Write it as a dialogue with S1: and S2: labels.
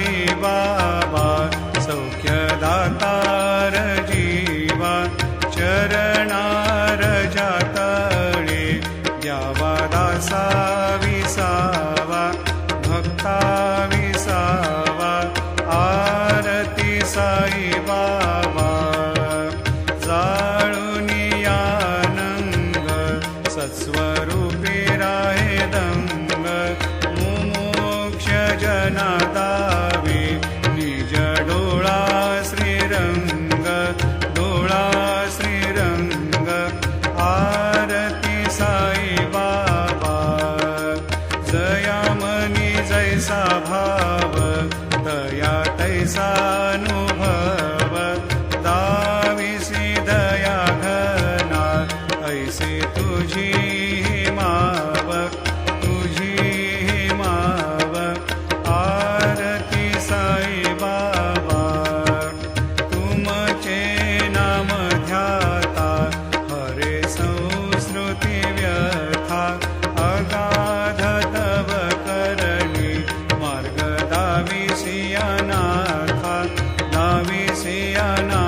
S1: साई बाबा सौख्यदातार जीवा चरणार जातळे द्यावा दासा विसावा भक्ता विसावा आरती साई बाबा जाळूनी आनंद सत्स्वरूपी राहे दंग मुमोक्ष जना दावे निज डोळा श्रीरंग डोळा श्रीरंग आरती साई बाबा जयामनी जैसा भाव दया तैसा अनुभव दाविसी दया घना ऐसे तुझी माव तुझी माव आरती साई बाबा तुमचे नाम ध्याता हरे संस्कृती व्यथा अगाध तव करणी मार्ग दाविसी अनाथा दाविसी अनाथा